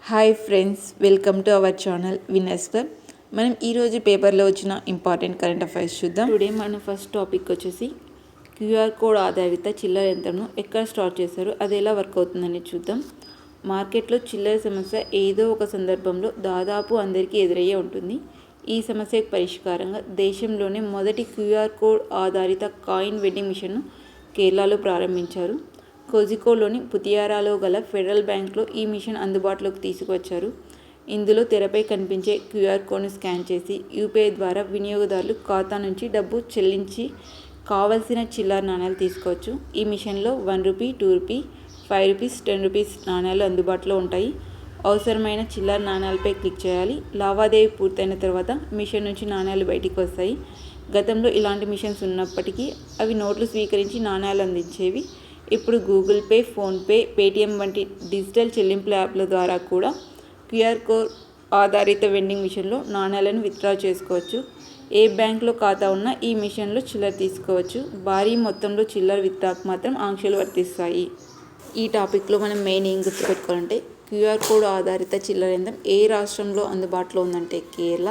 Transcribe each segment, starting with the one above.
Hi friends, welcome to our channel winners club. మనం ఈరోజు పేపర్లో వచ్చిన ఇంపార్టెంట్ కరెంట్ అఫైర్స్ చూద్దాం. టుడే మన ఫస్ట్ టాపిక్ వచ్చేసి క్యూఆర్ కోడ్ ఆధారిత చిల్లర యంత్రంను ఎక్కడ స్టార్ట్ చేశారు, అది ఎలా వర్క్ అవుతుందని చూద్దాం. మార్కెట్లో చిల్లర సమస్య ఏదో ఒక సందర్భంలో దాదాపు అందరికీ ఎదురయ్యే ఉంటుంది. ఈ సమస్యకు పరిష్కారంగా దేశంలోనే మొదటి క్యూఆర్ కోడ్ ఆధారిత కాయిన్ వెండింగ్ మిషన్ను కేరళలో ప్రారంభించారు. కోజికోడ్లోని పుతియారాలో గల ఫెడరల్ బ్యాంక్లో ఈ మిషన్ అందుబాటులోకి తీసుకువచ్చారు. ఇందులో తెరపై కనిపించే క్యూఆర్ కోడ్ను స్కాన్ చేసి యూపీఐ ద్వారా వినియోగదారులు ఖాతా నుంచి డబ్బు చెల్లించి కావలసిన చిల్లర నాణ్యాలు తీసుకోవచ్చు. ఈ మిషన్లో 1 రూపీ, 2 రూపీ, 5 రూపీస్, 10 రూపీస్ నాణ్యాలు అందుబాటులో ఉంటాయి. అవసరమైన చిల్లర నాణ్యాలపై క్లిక్ చేయాలి. లావాదేవీ పూర్తయిన తర్వాత మిషన్ నుంచి నాణ్యాలు బయటికి వస్తాయి. గతంలో ఇలాంటి మిషన్స్ ఉన్నప్పటికీ అవి నోట్లు స్వీకరించి నాణ్యాలు అందించేవి. ఇప్పుడు గూగుల్ పే, ఫోన్పే, పేటీఎం వంటి డిజిటల్ చెల్లింపుల యాప్ల ద్వారా కూడా క్యూఆర్ కోడ్ ఆధారిత వెండింగ్ మిషన్లో నాణ్యాలను విత్డ్రా చేసుకోవచ్చు. ఏ బ్యాంకులో ఖాతా ఉన్నా ఈ మిషన్లో చిల్లర తీసుకోవచ్చు. భారీ మొత్తంలో చిల్లర విత్డ్రాకు మాత్రం ఆంక్షలు వర్తిస్తాయి. ఈ టాపిక్లో మనం మెయిన్ ఏం గుర్తుపెట్టుకోవాలంటే, క్యూఆర్ కోడ్ ఆధారిత చిల్లర యంత్రం ఏ రాష్ట్రంలో అందుబాటులో ఉందంటే కేరళ.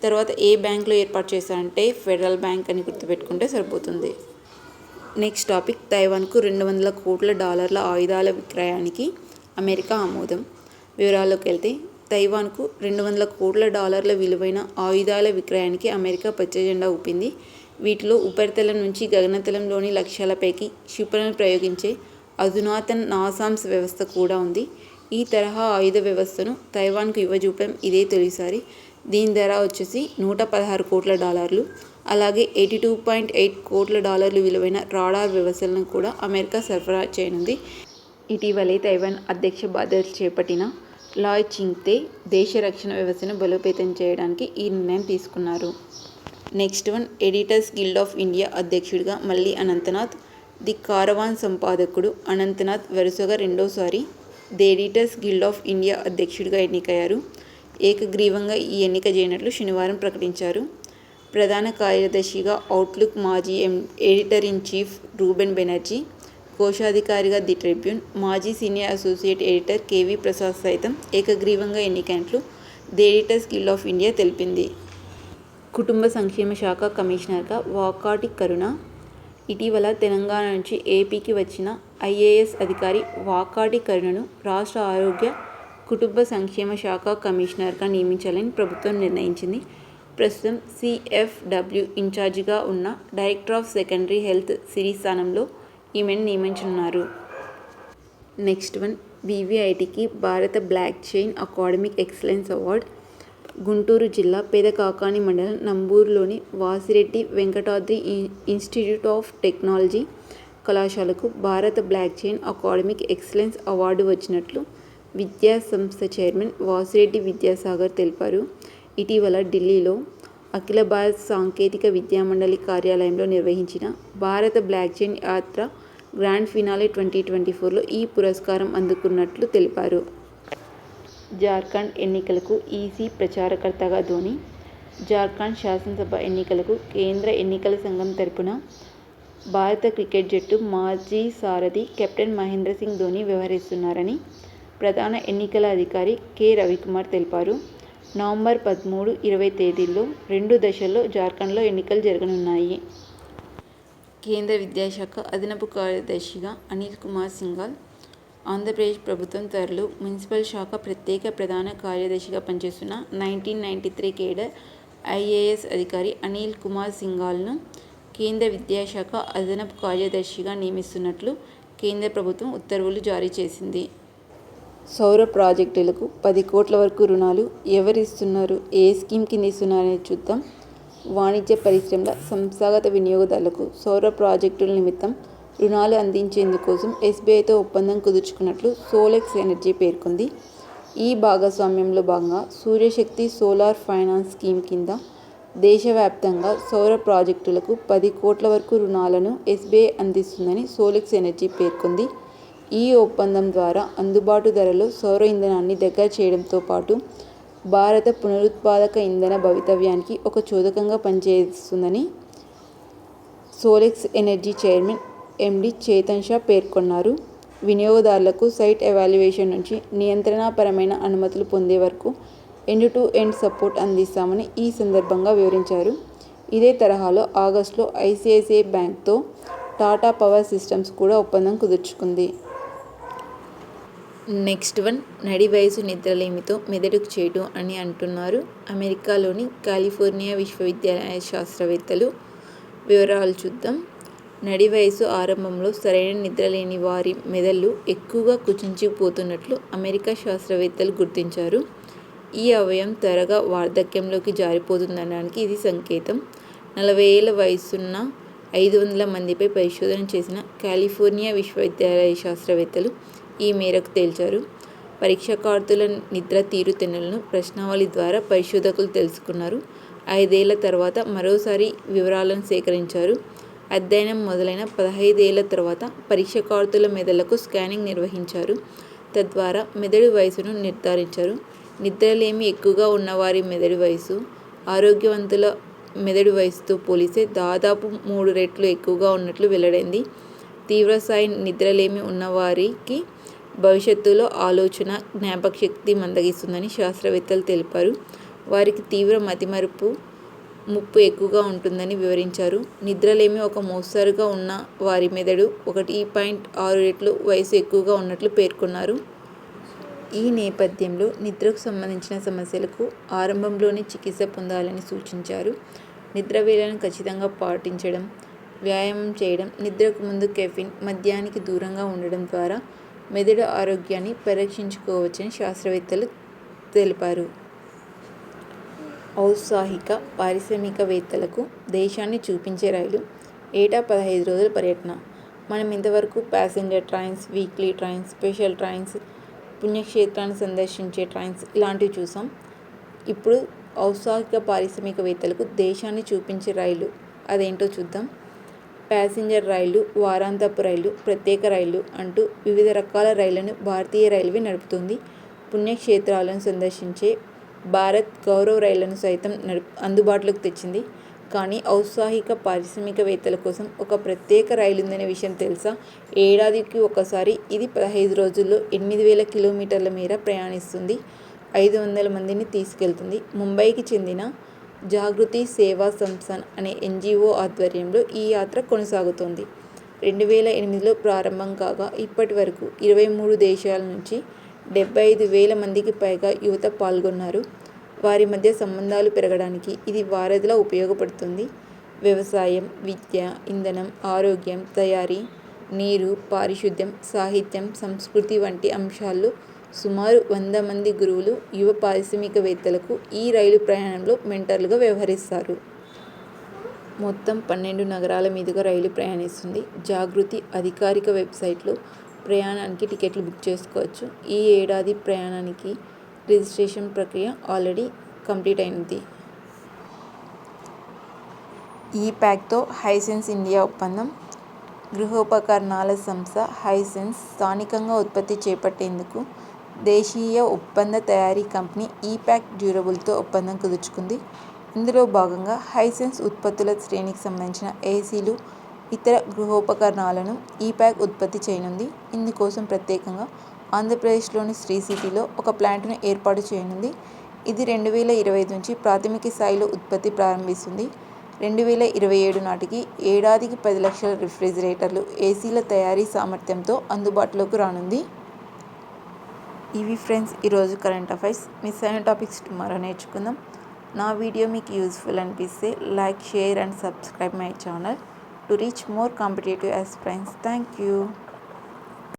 తర్వాత ఏ బ్యాంకులో ఏర్పాటు చేశారంటే ఫెడరల్ బ్యాంక్ అని గుర్తుపెట్టుకుంటే సరిపోతుంది. నెక్స్ట్ టాపిక్, తైవాన్కు $200 కోట్ల ఆయుధాల విక్రయానికి అమెరికా ఆమోదం. వివరాల్లోకి వెళ్తే, తైవాన్కు $200 కోట్ల విలువైన ఆయుధాల విక్రయానికి అమెరికా పచ్చజెండా ఊపింది. వీటిలో ఉపరితలం నుంచి గగనతలంలోని లక్ష్యాలపైకి క్షిపణులను ప్రయోగించే అధునాతన నాసామ్స్ వ్యవస్థ కూడా ఉంది. ఈ తరహా ఆయుధ వ్యవస్థను తైవాన్కు ఇవ్వజూపడం ఇదే తొలిసారి. దీని ధర వచ్చేసి $116 కోట్ల. అలాగే $82.8 కోట్ల విలువైన రాడార్ వ్యవస్థలను కూడా అమెరికా సరఫరా చేయనుంది. ఇటీవలే తైవాన్ అధ్యక్ష బాధ్యతలు చేపట్టిన లాయ్ చింగ్తే దేశ రక్షణ వ్యవస్థను బలోపేతం చేయడానికి ఈ నిర్ణయం తీసుకున్నారు. Next one, editors Guild of India అధ్యక్షుడిగా మళ్ళీ అనంతనాథ్. ది కారవాన్ సంపాదకుడు అనంతనాథ్ వరుసగా రెండోసారి the Editors Guild of India అధ్యక్షుడిగా ఎన్నికయ్యారు. ఏకగ్రీవంగా ఈ ఎన్నిక చేయనట్లు శనివారం ప్రకటించారు. ప్రధాన కార్యదర్శిగా అవుట్లుక్ మాజీ editor in chief Ruben Banerjee, కోశాధికారిగా ది ట్రిబ్యూన్ మాజీ senior associate editor KV Prasad సైతం ఏకగ్రీవంగా ఎన్నికైనట్లు the Editors Guild of India తెలిపింది. కుటుంబ సంక్షేమ శాఖ కమిషనర్గా వాకాటి కరుణ. ఇటీవల తెలంగాణ నుంచి ఏపీకి వచ్చిన ఐఏఎస్ అధికారి వాకాటి కరుణను రాష్ట్ర ఆరోగ్య కుటుంబ సంక్షేమ శాఖ కమిషనర్గా నియమించాలని ప్రభుత్వం నిర్ణయించింది. ప్రస్తుతం CFW ఇన్ఛార్జిగా ఉన్న director of secondary health Siri స్థానంలో ఈమెను నియమించనున్నారు. నెక్స్ట్ వన్, VVITకి భారత blockchain academic excellence award. Guntur జిల్లా పెదకాకాని మండలం నంబూరులోని Vasireddy Venkatadri institute of technology కళాశాలకు భారత blockchain academic excellence award వచ్చినట్లు విద్యా సంస్థ చైర్మన్ వాసిరెడ్డి విద్యాసాగర్ తెలిపారు. ఇటీవల ఢిల్లీలో అఖిల భారత సాంకేతిక విద్యామండలి కార్యాలయంలో నిర్వహించిన భారత బ్లాక్ చైన్ యాత్ర గ్రాండ్ ఫినాలే 2024లో ఈ పురస్కారం అందుకున్నట్లు తెలిపారు. జార్ఖండ్ ఎన్నికలకు ఈసీ ప్రచారకర్తగా ధోని. జార్ఖండ్ శాసనసభ ఎన్నికలకు కేంద్ర ఎన్నికల సంఘం తరపున భారత క్రికెట్ జట్టు మాజీ సారథి కెప్టెన్ మహేంద్ర సింగ్ ధోని వ్యవహరిస్తున్నారని ప్రధాన ఎన్నికల అధికారి కె రవికుమార్ తెలిపారు. నవంబర్ 13, 20 తేదీల్లో 2 దశల్లో జార్ఖండ్లో ఎన్నికలు జరగనున్నాయి. కేంద్ర విద్యాశాఖ అదనపు కార్యదర్శిగా అనిల్ కుమార్ సింఘాల్. ఆంధ్రప్రదేశ్ ప్రభుత్వం త్వరలో మున్సిపల్ శాఖ ప్రత్యేక ప్రధాన కార్యదర్శిగా పనిచేస్తున్న 1993 కేడర్ ఐఏఎస్ అధికారి అనిల్ కుమార్ సింఘాల్ను కేంద్ర విద్యాశాఖ అదనపు కార్యదర్శిగా నియమిస్తున్నట్లు కేంద్ర ప్రభుత్వం ఉత్తర్వులు జారీ చేసింది. సౌర ప్రాజెక్టులకు 10 కోట్ల వరకు రుణాలు ఎవరిస్తున్నారు, ఏ స్కీమ్ కింద ఇస్తున్నారనేది చూద్దాం. వాణిజ్య పరిశ్రమల సంస్థాగత వినియోగదారులకు సౌర ప్రాజెక్టుల నిమిత్తం రుణాలు అందించేందుకోసం SBIతో ఒప్పందం కుదుర్చుకున్నట్లు సోలెక్స్ ఎనర్జీ పేర్కొంది. ఈ భాగస్వామ్యంలో భాగంగా సూర్యశక్తి సోలార్ ఫైనాన్స్ స్కీమ్ కింద దేశవ్యాప్తంగా సౌర ప్రాజెక్టులకు 10 కోట్ల వరకు రుణాలను SBI అందిస్తుందని సోలెక్స్ ఎనర్జీ పేర్కొంది. ఈ ఒప్పందం ద్వారా అందుబాటు ధరలో సౌర ఇంధనాన్ని దగ్గర చేయడంతో పాటు భారత పునరుత్పాదక ఇంధన భవితవ్యానికి ఒక చోదకంగా పనిచేస్తుందని Solex energy chairman MD Chetan Shah పేర్కొన్నారు. వినియోగదారులకు సైట్ ఎవాల్యుయేషన్ నుంచి నియంత్రణపరమైన అనుమతులు పొందే వరకు ఎండ్ టు ఎండ్ సపోర్ట్ అందిస్తామని ఈ సందర్భంగా వివరించారు. ఇదే తరహాలో ఆగస్టులో ఐసిఐసిఐ బ్యాంక్తో టాటా పవర్ సిస్టమ్స్ కూడా ఒప్పందం కుదుర్చుకుంది. నెక్స్ట్ వన్, నడి వయసు నిద్రలేమితో మెదడుకు చేటు అని అంటున్నారు అమెరికాలోని కాలిఫోర్నియా విశ్వవిద్యాలయ శాస్త్రవేత్తలు. వివరాలు చూద్దాం. నడి వయసు ఆరంభంలో సరైన నిద్రలేని వారి మెదళ్ళు ఎక్కువగా కుచించుకుపోతున్నట్లు అమెరికా శాస్త్రవేత్తలు గుర్తించారు. ఈ అవయవం త్వరగా వార్ధక్యంలోకి జారిపోతుందనడానికి ఇది సంకేతం. 40 ఏళ్ల వయసున్న 500 మందిపై పరిశోధన చేసిన కాలిఫోర్నియా విశ్వవిద్యాలయ శాస్త్రవేత్తలు ఈ మేరకు తేల్చారు. పరీక్షార్థుల నిద్ర తీరుతెన్నులను ప్రశ్నావళి ద్వారా పరిశోధకులు తెలుసుకున్నారు. 5 ఏళ్ల తర్వాత మరోసారి వివరాలను సేకరించారు. అధ్యయనం మొదలైన 15 ఏళ్ల తర్వాత పరీక్షార్థుల మెదళ్లకు స్కానింగ్ నిర్వహించారు. తద్వారా మెదడు వయసును నిర్ధారించారు. నిద్రలేమి ఎక్కువగా ఉన్నవారి మెదడు వయసు ఆరోగ్యవంతుల మెదడు వయసుతో పోలిస్తే దాదాపు 3 రెట్లు ఎక్కువగా ఉన్నట్లు వెల్లడైంది. తీవ్రస్థాయి నిద్రలేమి ఉన్నవారికి భవిష్యత్తులో ఆలోచన, జ్ఞాపకశక్తి మందగిస్తుందని శాస్త్రవేత్తలు తెలిపారు. వారికి తీవ్ర మతిమరుపు ముప్పు ఎక్కువగా ఉంటుందని వివరించారు. నిద్రలేమి ఒక మోస్తరుగా ఉన్న వారి మెదడు 1.6 రెట్లు వయసు ఎక్కువగా ఉన్నట్లు పేర్కొన్నారు. ఈ నేపథ్యంలో నిద్రకు సంబంధించిన సమస్యలకు ఆరంభంలోనే చికిత్స పొందాలని సూచించారు. నిద్ర వేళను ఖచ్చితంగా పాటించడం, వ్యాయామం చేయడం, నిద్రకు ముందు కెఫిన్, మద్యానికి దూరంగా ఉండడం ద్వారా మెదడు ఆరోగ్యాన్ని పరీక్షించుకోవచ్చని శాస్త్రవేత్తలు తెలిపారు. ఔత్సాహిక పారిశ్రామికవేత్తలకు దేశాన్ని చూపించే రైలు. ఏటా 15 రోజుల పర్యటన. మనం ఇంతవరకు passenger trains, weekly trains, special trains, పుణ్యక్షేత్రాన్ని సందర్శించే ట్రైన్స్ ఇలాంటివి చూసాం. ఇప్పుడు ఔత్సాహిక పారిశ్రామికవేత్తలకు దేశాన్ని చూపించే రైలు అదేంటో చూద్దాం. ప్యాసింజర్ రైళ్లు, వారాంతపు రైళ్లు, ప్రత్యేక రైళ్లు అంటూ వివిధ రకాల రైళ్లను భారతీయ రైల్వే నడుపుతుంది. పుణ్యక్షేత్రాలను సందర్శించే భారత్ గౌరవ్ రైళ్లను సైతం అందుబాటులోకి తెచ్చింది. కానీ ఔత్సాహిక పారిశ్రామికవేత్తల కోసం ఒక ప్రత్యేక రైలు ఉందనే విషయం తెలుసా? ఏడాదికి ఒకసారి ఇది 15 రోజుల్లో 8,000 కిలోమీటర్ల మేర ప్రయాణిస్తుంది. 500 మందిని తీసుకెళ్తుంది. ముంబైకి చెందిన జాగృతి సేవా సంస్థాన్ అనే ఎన్జిఓ ఆధ్వర్యంలో ఈ యాత్ర కొనసాగుతోంది. 2008లో ప్రారంభం కాగా ఇప్పటి వరకు 23 దేశాల నుంచి 75,000 మందికి పైగా యువత పాల్గొన్నారు. వారి మధ్య సంబంధాలు పెరగడానికి ఇది వారధిలా ఉపయోగపడుతుంది. వ్యవసాయం, విద్య, ఇంధనం, ఆరోగ్యం, తయారీ, నీరు, పారిశుద్ధ్యం, సాహిత్యం, సంస్కృతి వంటి అంశాల్లో సుమారు 100 మంది గురువులు యువ పారిశ్రామికవేత్తలకు ఈ రైలు ప్రయాణంలో మెంటర్లుగా వ్యవహరిస్తారు. మొత్తం 12 నగరాల మీదుగా రైలు ప్రయాణిస్తుంది. జాగృతి అధికారిక వెబ్సైట్లో ప్రయాణానికి టికెట్లు బుక్ చేసుకోవచ్చు. ఈ ఏడాది ప్రయాణానికి రిజిస్ట్రేషన్ ప్రక్రియ ఆల్రెడీ కంప్లీట్ అయింది. ఈ ప్యాక్తో హైసెన్స్ ఇండియా ఒప్పందం. గృహోపకరణాల సంస్థ హైసెన్స్ స్థానికంగా ఉత్పత్తి చేపట్టేందుకు దేశీయ ఒప్పంద తయారీ కంపెనీ ఈ-ప్యాక్ డ్యూరబుల్తో ఒప్పందం కుదుర్చుకుంది. ఇందులో భాగంగా హైసెన్స్ ఉత్పత్తుల శ్రేణికి సంబంధించిన ఏసీలు, ఇతర గృహోపకరణాలను ఈ-ప్యాక్ ఉత్పత్తి చేయనుంది. ఇందుకోసం ప్రత్యేకంగా ఆంధ్రప్రదేశ్లోని శ్రీ సిటీలో ఒక ప్లాంట్ను ఏర్పాటు చేయనుంది. ఇది 2025 నుంచి ప్రాథమిక స్థాయిలో ఉత్పత్తి ప్రారంభిస్తుంది. 2027 నాటికి ఏడాదికి 10 లక్షల రిఫ్రిజిరేటర్లు, ఏసీల తయారీ సామర్థ్యంతో అందుబాటులోకి రానుంది. ఇవి ఫ్రెండ్స్ ఈరోజు కరెంట్ అఫైర్స్. మిస్ అయిన టాపిక్స్ టుమారో నేర్చుకుందాం. నా వీడియో మీకు యూస్ఫుల్ అనిపిస్తే like, share and subscribe my channel to reach more competitive aspirants. Thank you.